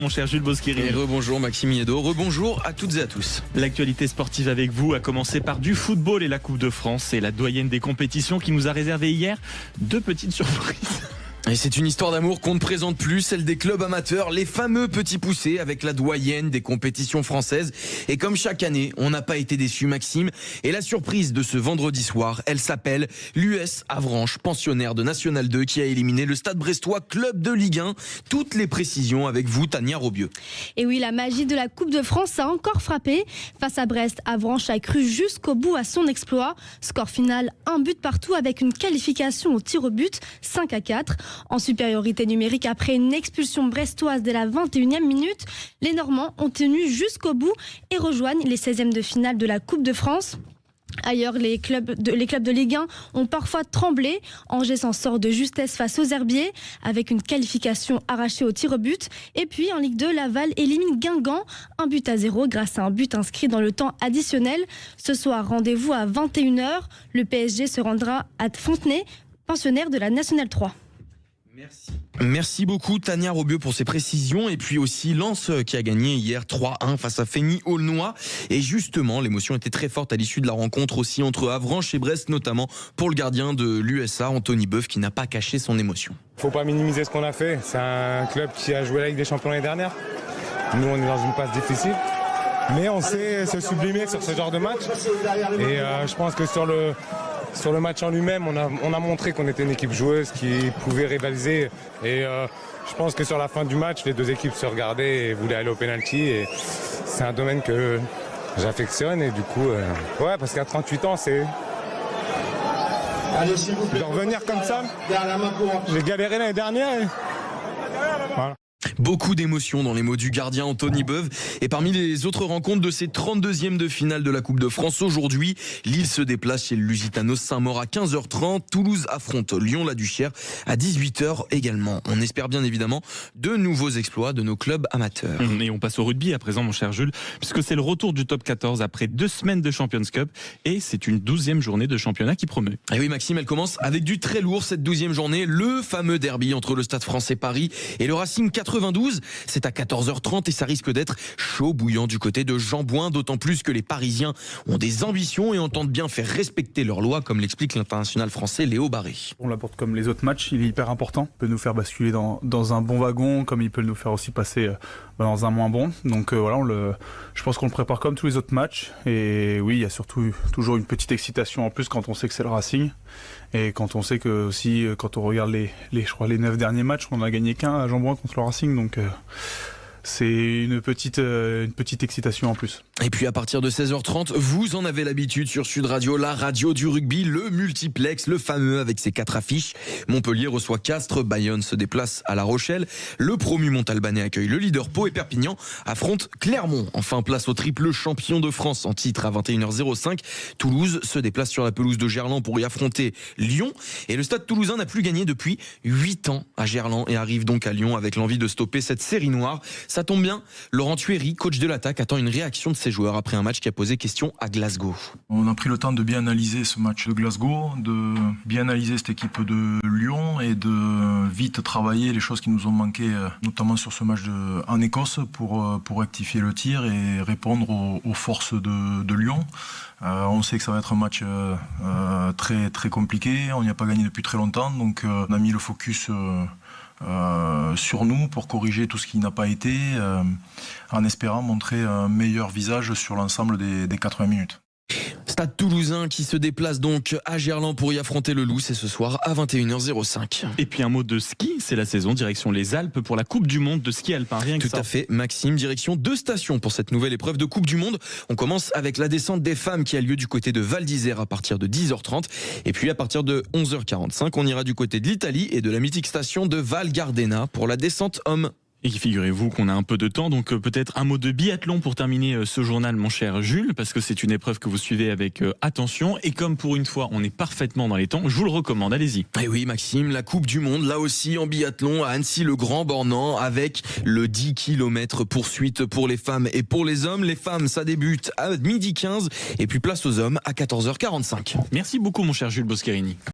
Mon cher Jules Boscherini. Et rebonjour Maxime Yedo, rebonjour à toutes et à tous. L'actualité sportive avec vous a commencé par du football et la Coupe de France. C'est la doyenne des compétitions qui nous a réservé hier 2 petites surprises. Et c'est une histoire d'amour qu'on ne présente plus, celle des clubs amateurs, les fameux petits poussés avec la doyenne des compétitions françaises. Et comme chaque année, on n'a pas été déçus, Maxime. Et la surprise de ce vendredi soir, elle s'appelle l'US Avranches, pensionnaire de National 2, qui a éliminé le Stade Brestois, club de Ligue 1. Toutes les précisions avec vous, Tania Robieux. Et oui, la magie de la Coupe de France a encore frappé. Face à Brest, Avranches a cru jusqu'au bout à son exploit. Score final, 1 but partout avec une qualification au tir au but, 5-4. En supériorité numérique après une expulsion brestoise dès la 21e minute, les Normands ont tenu jusqu'au bout et rejoignent les 16e de finale de la Coupe de France. Ailleurs, les clubs de Ligue 1 ont parfois tremblé. Angers s'en sort de justesse face aux Herbiers avec une qualification arrachée au tir au but. Et puis en Ligue 2, Laval élimine Guingamp 1-0 grâce à un but inscrit dans le temps additionnel. Ce soir, rendez-vous à 21h. Le PSG se rendra à Fontenay, pensionnaire de la Nationale 3. Merci beaucoup Tania Robieux pour ces précisions. Et puis aussi Lens qui a gagné hier 3-1 face à Feigny-Aulnois. Et justement, l'émotion était très forte à l'issue de la rencontre aussi entre Avranches et Brest, notamment pour le gardien de l'USA, Anthony Boeuf, qui n'a pas caché son émotion. Faut pas minimiser ce qu'on a fait. C'est un club qui a joué la Ligue des Champions l'année dernière. Nous, on est dans une passe difficile. Mais on sait se sublimer sur ce genre de match. Et je pense que sur le match en lui-même, on a montré qu'on était une équipe joueuse qui pouvait rivaliser. Et je pense que sur la fin du match, les 2 équipes se regardaient et voulaient aller au pénalty. Et c'est un domaine que j'affectionne. Et du coup, ouais, parce qu'à 38 ans, c'est... De revenir comme ça, j'ai galéré l'année dernière. Voilà. Beaucoup d'émotions dans les mots du gardien Anthony Boeuf. Et parmi les autres rencontres de ces 32e de finale de la Coupe de France, aujourd'hui, Lille se déplace chez le Lusitano Saint-Maur à 15h30. Toulouse affronte Lyon-la-Duchère à 18h également. On espère bien évidemment de nouveaux exploits de nos clubs amateurs. Et on passe au rugby à présent, mon cher Jules, puisque c'est le retour du top 14 après 2 semaines de Champions Cup. Et c'est une 12e journée de championnat qui promeut. Et oui, Maxime, elle commence avec du très lourd cette 12e journée. Le fameux derby entre le Stade Français Paris et le Racing 92. C'est à 14h30 et ça risque d'être chaud bouillant du côté de Jean Bouin, d'autant plus que les Parisiens ont des ambitions et entendent bien faire respecter leurs lois, comme l'explique l'international français Léo Barré. On l'apporte comme les autres matchs, il est hyper important. Il peut nous faire basculer dans un bon wagon, comme il peut nous faire aussi passer dans un moins bon. Donc voilà, je pense qu'on le prépare comme tous les autres matchs. Et oui, il y a surtout toujours une petite excitation en plus quand on sait que c'est le Racing. Et quand on sait que aussi, quand on regarde je crois les 9 derniers matchs, on n'a gagné qu'un à Jean Bouin contre le Racing. Donc c'est une petite excitation en plus. Et puis à partir de 16h30, vous en avez l'habitude sur Sud Radio, la radio du rugby, le multiplex, le fameux avec ses 4 affiches. Montpellier reçoit Castres, Bayonne se déplace à La Rochelle, le promu Montalbanais accueille le leader Pau et Perpignan affronte Clermont. Enfin, place au triple champion de France en titre à 21h05. Toulouse se déplace sur la pelouse de Gerland pour y affronter Lyon. Et le Stade Toulousain n'a plus gagné depuis 8 ans à Gerland et arrive donc à Lyon avec l'envie de stopper cette série noire. Ça tombe bien, Laurent Thuéry, coach de l'attaque, attend une réaction de ses joueurs après un match qui a posé question à Glasgow. On a pris le temps de bien analyser ce match de Glasgow, de bien analyser cette équipe de Lyon et de vite travailler les choses qui nous ont manqué, notamment sur ce match en Écosse pour rectifier le tir et répondre aux forces de Lyon. On sait que ça va être un match très, très compliqué, on n'y a pas gagné depuis très longtemps, donc on a mis le focus sur nous pour corriger tout ce qui n'a pas été, en espérant montrer un meilleur visage sur l'ensemble des 80 minutes. Stade Toulousain qui se déplace donc à Gerland pour y affronter le Loup, c'est ce soir à 21h05. Et puis un mot de ski, c'est la saison, direction les Alpes pour la Coupe du Monde de ski alpin, rien que ça. Tout à fait, Maxime, direction 2 stations pour cette nouvelle épreuve de Coupe du Monde. On commence avec la descente des femmes qui a lieu du côté de Val d'Isère à partir de 10h30. Et puis à partir de 11h45, on ira du côté de l'Italie et de la mythique station de Val Gardena pour la descente hommes. Et figurez-vous qu'on a un peu de temps, donc peut-être un mot de biathlon pour terminer ce journal, mon cher Jules, parce que c'est une épreuve que vous suivez avec attention. Et comme pour une fois, on est parfaitement dans les temps, je vous le recommande, allez-y. Et oui, Maxime, la Coupe du Monde, là aussi en biathlon, à Annecy-le-Grand-Bornand, avec le 10 km poursuite pour les femmes et pour les hommes. Les femmes, ça débute à 12h15, et puis place aux hommes à 14h45. Merci beaucoup, mon cher Jules Boscherini.